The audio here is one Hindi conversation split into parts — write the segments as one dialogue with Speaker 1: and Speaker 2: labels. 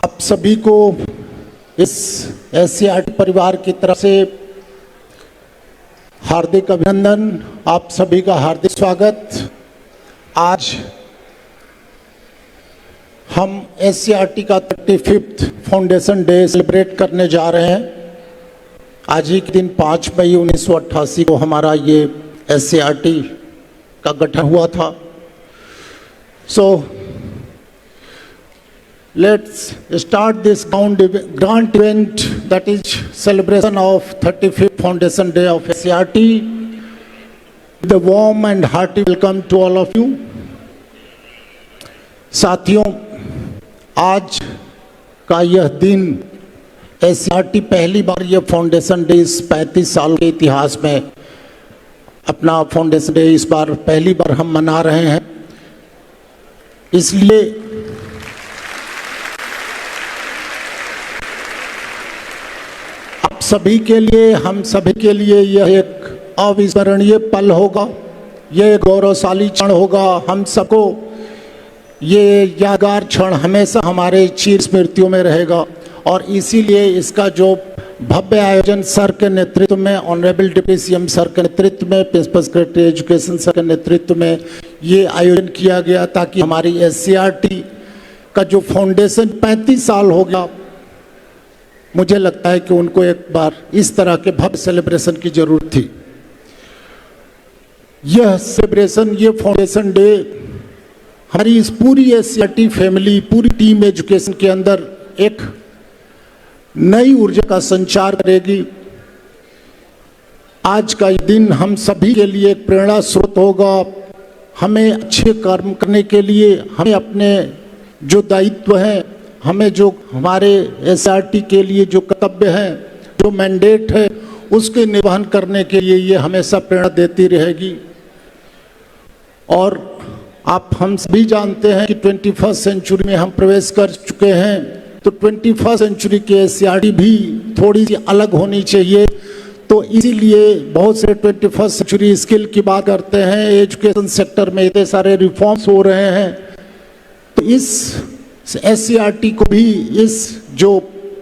Speaker 1: आप सभी को इस एससीईआरटी परिवार की तरफ से हार्दिक अभिनंदन, आप सभी का हार्दिक स्वागत। आज हम एससीईआरटी का 35th फाउंडेशन डे सेलिब्रेट करने जा रहे हैं। आज ही के दिन 5 मई 1988 को हमारा ये एससीईआरटी का गठन हुआ था। सो let's start this grand event, that is celebration of 35th Foundation Day of SCRT with a warm and hearty welcome to all of you. साथियों, आज का यह दिन SCRT पहली बार यह फाउंडेशन डे इस 35 साल के इतिहास में अपना फाउंडेशन डे इस बार पहली बार हम मना रहे हैं। इसलिए सभी के लिए, हम सभी के लिए यह एक अविस्मरणीय पल होगा, यह एक गौरवशाली क्षण होगा। हम सबको ये यादगार क्षण हमेशा हमारे चिर स्मृतियों में रहेगा और इसीलिए इसका जो भव्य आयोजन सर के नेतृत्व में, ऑनरेबल डिप्टी सीएम सर के नेतृत्व में, प्रिंसिपल सेक्रेटरी एजुकेशन सर के नेतृत्व में ये आयोजन किया गया ताकि हमारी एससीईआरटी का जो फाउंडेशन 35 साल हो गया, मुझे लगता है कि उनको एक बार इस तरह के भव्य सेलिब्रेशन की जरूरत थी। यह सेलिब्रेशन, ये फाउंडेशन डे हमारी इस पूरी एससीईआरटी फैमिली, पूरी टीम एजुकेशन के अंदर एक नई ऊर्जा का संचार करेगी। आज का दिन हम सभी के लिए एक प्रेरणा स्रोत होगा। हमें अच्छे कर्म करने के लिए, हमें अपने जो दायित्व हैं, हमें जो हमारे एससीईआरटी के लिए जो कर्तव्य हैं, जो मैंडेट है, उसके निर्वहन करने के लिए ये हमेशा प्रेरणा देती रहेगी। और आप हम सभी जानते हैं कि 21st सेंचुरी में हम प्रवेश कर चुके हैं, तो 21st सेंचुरी की एससीईआरटी भी थोड़ी सी अलग होनी चाहिए। तो इसीलिए बहुत से 21st सेंचुरी स्किल की बात करते हैं, एजुकेशन सेक्टर में इतने सारे रिफॉर्म्स हो रहे हैं। तो इस एससीईआरटी को भी इस जो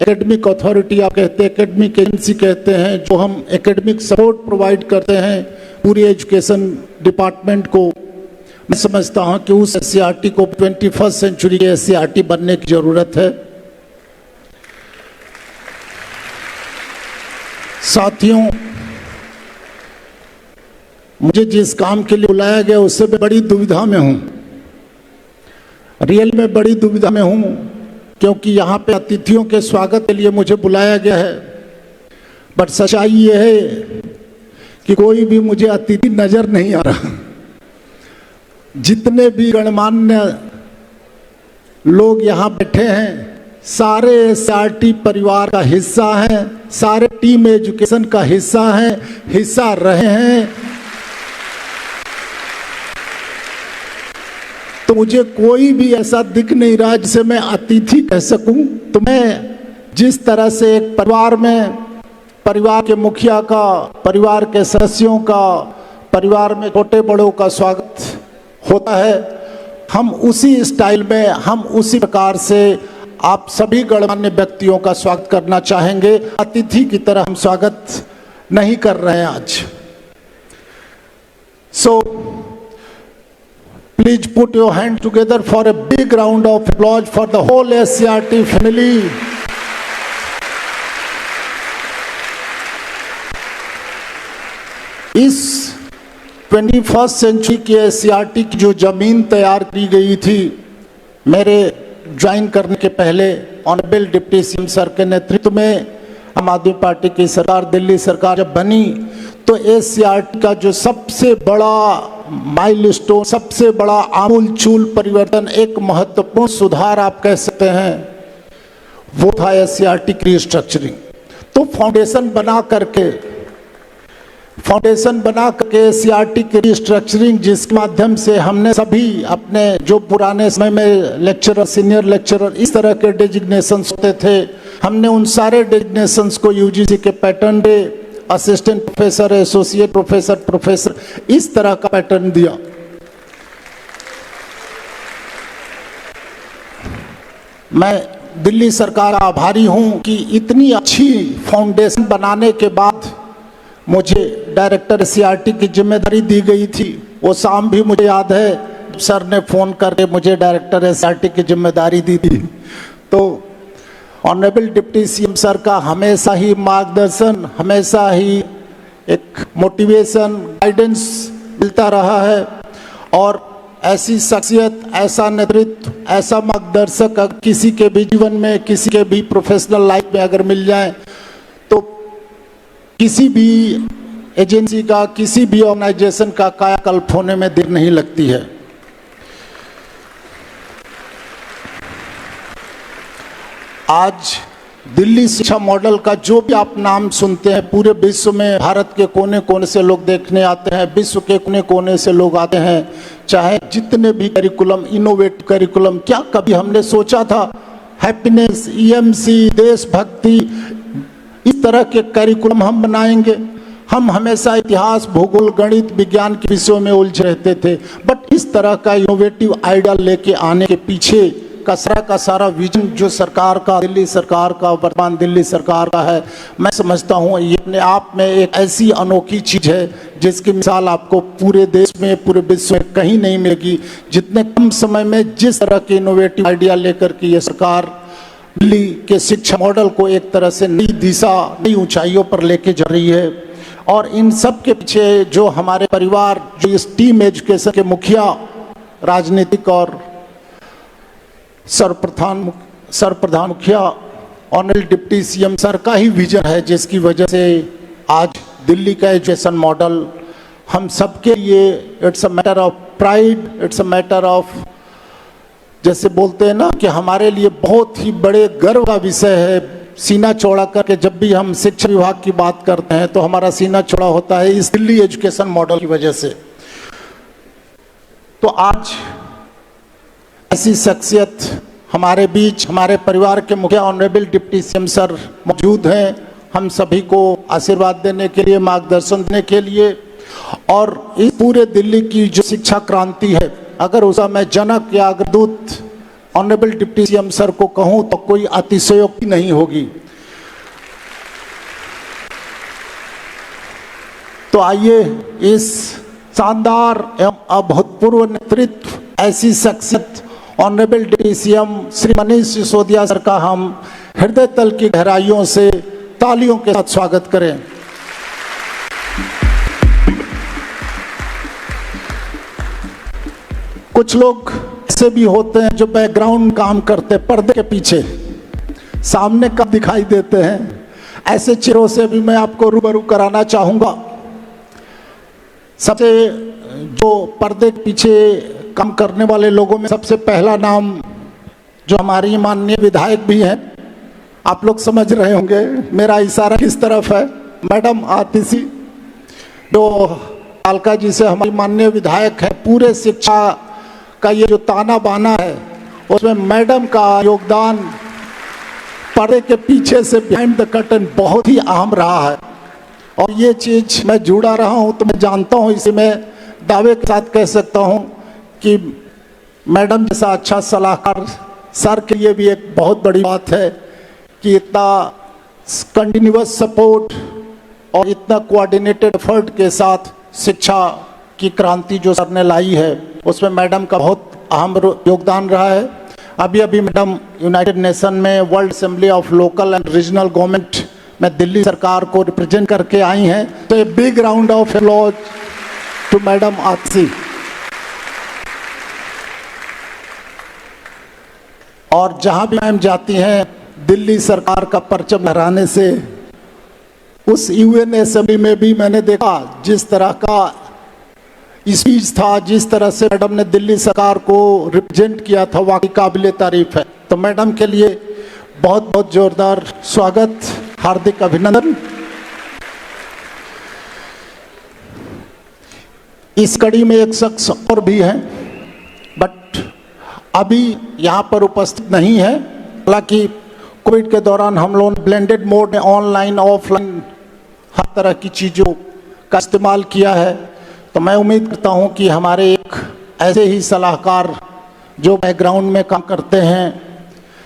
Speaker 1: एकेडमिक अथॉरिटी आप कहते हैं, एकेडमिक एजेंसी कहते हैं, जो हम एकेडमिक सपोर्ट प्रोवाइड करते हैं पूरी एजुकेशन डिपार्टमेंट को, मैं समझता हूं कि उस एससीईआरटी को 21st सेंचुरी के एससीईआरटी बनने की जरूरत है। साथियों, मुझे जिस काम के लिए बुलाया गया उससे मैं बड़ी दुविधा में हूं, रियल में बड़ी दुविधा में हूं, क्योंकि यहाँ पे अतिथियों के स्वागत के लिए मुझे बुलाया गया है। बट सच्चाई ये है कि कोई भी मुझे अतिथि नजर नहीं आ रहा। जितने भी गणमान्य लोग यहाँ बैठे हैं, सारे एससीईआरटी परिवार का हिस्सा हैं, सारे टीम एजुकेशन का हिस्सा हैं, हिस्सा रहे हैं। तो मुझे कोई भी ऐसा दिख नहीं रहा जिसे मैं अतिथि कह सकूं। तो मैं जिस तरह से एक परिवार में, परिवार के मुखिया का, परिवार के सदस्यों का, परिवार में छोटे बड़ों का स्वागत होता है, हम उसी स्टाइल में, हम उसी प्रकार से आप सभी गणमान्य व्यक्तियों का स्वागत करना चाहेंगे। अतिथि की तरह हम स्वागत नहीं कर रहे हैं आज। सो please put your hand together for a big round of applause for the whole SCRT family. इस 21st सेंचुरी की SCRT की जो जमीन तैयार की गई थी, मेरे ज्वाइन करने के पहले ऑनरेबल डिप्टी सीएम सर के नेतृत्व में आम आदमी पार्टी की सरकार, दिल्ली सरकार जब बनी, तो SCRT का जो सबसे बड़ा माइलस्टोन, सबसे बड़ा आमूलचूल परिवर्तन, एक महत्वपूर्ण सुधार आप कह सकते हैं, वो था एससीईआरटी की रिस्ट्रक्चरिंग। तो फाउंडेशन बना करके एससीईआरटी की रिस्ट्रक्चरिंग, जिसके माध्यम से हमने सभी अपने जो पुराने समय में लेक्चरर, सीनियर लेक्चरर, इस तरह के डेजिग्नेशंस होते थे, हमने उन सारे डेजिग्नेशंस को यूजीसी के पैटर्न पे assistant professor, associate professor, professor, इस तरह का पैटर्न दिया। मैं दिल्ली सरकार का आभारी हूं कि इतनी अच्छी फाउंडेशन बनाने के बाद मुझे डायरेक्टर सीआरटी की जिम्मेदारी दी गई थी। वो शाम भी मुझे याद है, सर ने फ़ोन करके मुझे डायरेक्टर सीआरटी की जिम्मेदारी दी थी। तो ऑनरेबल डिप्टी सीएम सर का हमेशा ही मार्गदर्शन, हमेशा ही एक मोटिवेशन, गाइडेंस मिलता रहा है। और ऐसी शख्सियत, ऐसा नेतृत्व, ऐसा मार्गदर्शक अगर किसी के भी जीवन में, किसी के भी प्रोफेशनल लाइफ में अगर मिल जाए तो किसी भी एजेंसी का, किसी भी ऑर्गेनाइजेशन का कायाकल्प होने में देर नहीं लगती है। आज दिल्ली शिक्षा मॉडल का जो भी आप नाम सुनते हैं, पूरे विश्व में भारत के कोने कोने से लोग देखने आते हैं, विश्व के कोने कोने से लोग आते हैं। चाहे जितने भी करिकुलम, इनोवेटिव करिकुलम, क्या कभी हमने सोचा था हैप्पीनेस, ईएमसी, देशभक्ति, इस तरह के करिकुलम हम बनाएंगे? हम हमेशा इतिहास, भूगोल, गणित, विज्ञान के विषयों में उलझे रहते थे, बट इस तरह का इनोवेटिव आइडिया लेके आने के पीछे का सारा विजन जो सरकार का, दिल्ली सरकार का, वर्तमान दिल्ली सरकार का है, मैं समझता हूँ ये अपने आप में एक ऐसी अनोखी चीज़ है जिसकी मिसाल आपको पूरे देश में, पूरे विश्व में कहीं नहीं मिलेगी। जितने कम समय में जिस तरह के इनोवेटिव आइडिया लेकर के ये सरकार दिल्ली के शिक्षा मॉडल को एक तरह से नई दिशा, नई ऊंचाइयों पर लेके जा रही है। और इन सब के पीछे जो हमारे परिवार, जो इस टीम एजुकेशन के मुखिया, राजनीतिक और सरप्रधान मुखिया ऑनरेबल डिप्टी सीएम सर का ही विजन है, जिसकी वजह से आज दिल्ली का एजुकेशन मॉडल हम सबके लिए it's a matter of pride, it's a matter of, जैसे बोलते हैं ना कि हमारे लिए बहुत ही बड़े गर्व का विषय है। सीना चौड़ा करके जब भी हम शिक्षा विभाग की बात करते हैं तो हमारा सीना चौड़ा होता है इस दिल्ली एजुकेशन मॉडल की वजह से। तो आज ऐसी शख्सियत हमारे बीच, हमारे परिवार के मुखिया ऑनरेबल डिप्टी सीएम सर मौजूद हैं, हम सभी को आशीर्वाद देने के लिए, मार्गदर्शन देने के लिए। और इस पूरे दिल्ली की जो शिक्षा क्रांति है, अगर उसका मैं जनक या अग्रदूत ऑनरेबल डिप्टी सीएम सर को कहूँ तो कोई अतिशयोक्ति नहीं होगी। तो आइए इस शानदार एवं अभूतपूर्व नेतृत्व, ऐसी शख्सियत honourable deputy CM Shri Manish Sisodia sir का हम हृदय तल की गहराइयों से तालियों के साथ स्वागत करें। कुछ लोग ऐसे भी होते हैं जो बैकग्राउंड काम करते, पर्दे के पीछे, सामने कब दिखाई देते हैं। ऐसे चेहरों से भी मैं आपको रूबरू कराना चाहूँगा। सबसे जो पर्दे के पीछे काम करने वाले लोगों में सबसे पहला नाम जो हमारी माननीय विधायक भी हैं, आप लोग समझ रहे होंगे मेरा इशारा किस तरफ है, मैडम आतिशी, जो कालका जी से हमारी माननीय विधायक है। पूरे शिक्षा का ये जो ताना बाना है उसमें मैडम का योगदान पर्दे के पीछे से, बिहाइंड द कर्टन, बहुत ही अहम रहा है। और ये चीज़ मैं जुड़ा रहा हूँ तो मैं जानता हूँ, इसे मैं दावे के साथ कह सकता हूँ कि मैडम जैसा अच्छा सलाहकार सर के लिए भी एक बहुत बड़ी बात है कि इतना कंटिन्यूअस सपोर्ट और इतना कोऑर्डिनेटेड एफर्ट के साथ शिक्षा की क्रांति जो सर ने लाई है, उसमें मैडम का बहुत अहम योगदान रहा है। अभी अभी मैडम यूनाइटेड नेशन में world assembly of local and regional government में दिल्ली सरकार को रिप्रेजेंट करके आई हैं। तो a big round of applause to madam Atishi. और जहाँ भी मैम जाती हैं, दिल्ली सरकार का परचम लहराने से, उस यूएन असेंबली में भी मैंने देखा जिस तरह का स्पीच था, जिस तरह से मैडम ने दिल्ली सरकार को रिप्रेजेंट किया था, वाकई काबिले तारीफ है। तो मैडम के लिए बहुत बहुत जोरदार स्वागत, हार्दिक अभिनंदन। इस कड़ी में एक शख्स और भी हैं, बट अभी यहाँ पर उपस्थित नहीं है। हालांकि कोविड के दौरान हम लोग ब्लेंडेड मोड में ऑनलाइन ऑफलाइन हर तरह की चीज़ों का इस्तेमाल किया है। तो मैं उम्मीद करता हूँ कि हमारे एक ऐसे ही सलाहकार जो बैकग्राउंड में काम करते हैं,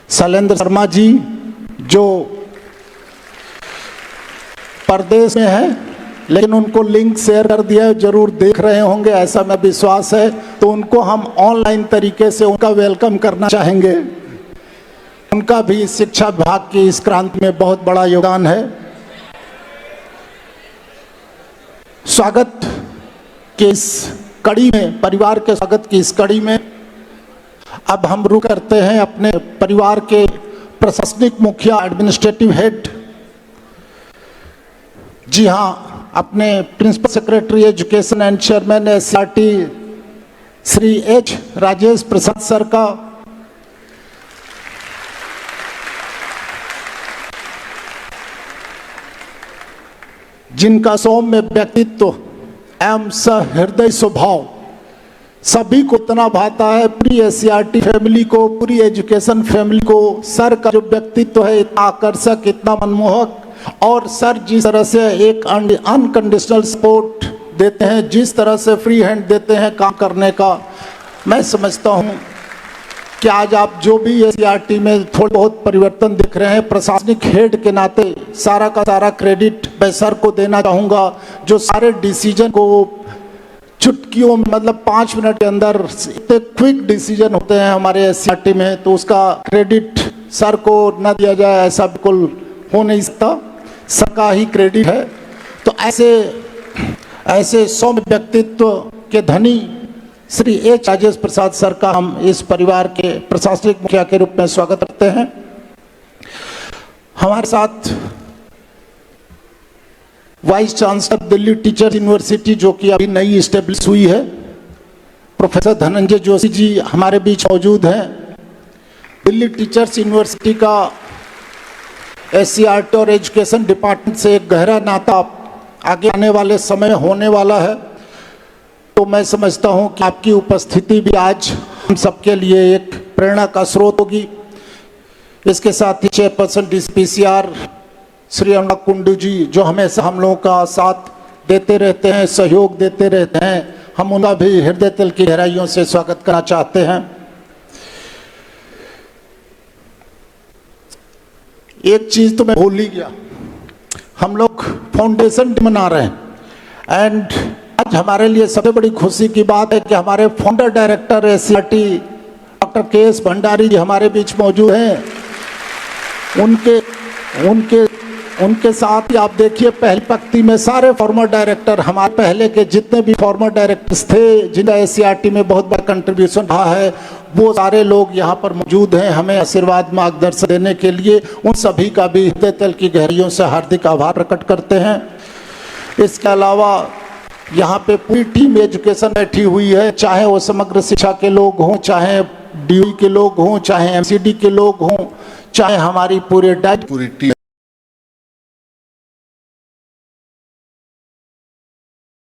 Speaker 1: शैलेंद्र शर्मा जी जो परदेश में है, लेकिन उनको लिंक शेयर कर दिया है, जरूर देख रहे होंगे ऐसा मैं विश्वास है, तो उनको हम ऑनलाइन तरीके से उनका वेलकम करना चाहेंगे। उनका भी शिक्षा विभाग की इस क्रांति में बहुत बड़ा योगदान है। स्वागत के इस कड़ी में, परिवार के स्वागत की इस कड़ी में अब हम रुक करते हैं अपने परिवार के प्रशासनिक मुखिया, एडमिनिस्ट्रेटिव हेड, जी हाँ, अपने principal secretary education and chairman SCERT Shri H Rajesh Prasad sir का, जिनका सौम्य व्यक्तित्व एवं सहृदय स्वभाव सभी को इतना भाता है, पूरी एससीईआरटी फैमिली को, पूरी एजुकेशन फैमिली को। सर का जो व्यक्तित्व है इतना आकर्षक, इतना मनमोहक, और सर जिस तरह से एक अनकंडीशनल सपोर्ट देते हैं, जिस तरह से फ्री हैंड देते हैं काम करने का, मैं समझता हूँ कि आज आप जो भी एससीईआरटी में थोड़ा बहुत परिवर्तन दिख रहे हैं, प्रशासनिक हेड के नाते सारा का सारा क्रेडिट मैं सर को देना चाहूँगा, जो सारे डिसीजन को चुटकियों में, मतलब 5 मिनट के अंदर इतने क्विक डिसीजन होते हैं हमारे एससीईआरटी में, तो उसका क्रेडिट सर को न दिया जाए ऐसा बिल्कुल हो नहीं सकता, सर का ही क्रेडिट है। तो ऐसे सौम्य व्यक्तित्व के धनी श्री एच राजेश प्रसाद सर का हम इस परिवार के प्रशासनिक मुखिया के रूप में स्वागत करते हैं। हमारे साथ vice chancellor Delhi teachers university, जो कि अभी नई इस्टेब्लिश हुई है, प्रोफेसर धनंजय जोशी जी हमारे बीच मौजूद हैं। दिल्ली टीचर्स यूनिवर्सिटी का एससीईआरटी और एजुकेशन डिपार्टमेंट से एक गहरा नाता आगे आने वाले समय में होने वाला है, तो मैं समझता हूं कि आपकी उपस्थिति भी आज हम सबके लिए एक प्रेरणा का स्रोत होगी। इसके साथ ही चेयरपर्सन डीसीपीसीआर श्री अनुराग कुंडू जी, जो हमेशा हम लोगों का साथ देते रहते हैं, सहयोग देते रहते हैं, हम उनका भी हृदय तल की गहराइयों से स्वागत करना चाहते हैं। एक चीज तो मैं भूल ही गया, हम लोग फाउंडेशन डे मना रहे हैं, एंड आज हमारे लिए सबसे बड़ी खुशी की बात है कि हमारे founder director SCERT doctor K S. Bhandari ji हमारे बीच मौजूद हैं। उनके साथ ही आप देखिए पहली पंक्ति में सारे फॉर्मर डायरेक्टर, हमारे पहले के जितने भी फॉर्मर डायरेक्टर्स थे जिनका एससीईआरटी में बहुत बड़ा कंट्रीब्यूशन रहा है, वो सारे लोग यहाँ पर मौजूद हैं हमें आशीर्वाद मार्गदर्शन देने के लिए। उन सभी का भी हृदय तल की गहराइयों से हार्दिक आभार प्रकट करते हैं। इसके अलावा यहाँ पे पूरी टीम एजुकेशन बैठी हुई है, चाहे वो समग्र शिक्षा के लोग हों, चाहे डीयू के लोग हों, चाहे एमसीडी के लोग हों, चाहे हमारी पूरी टीम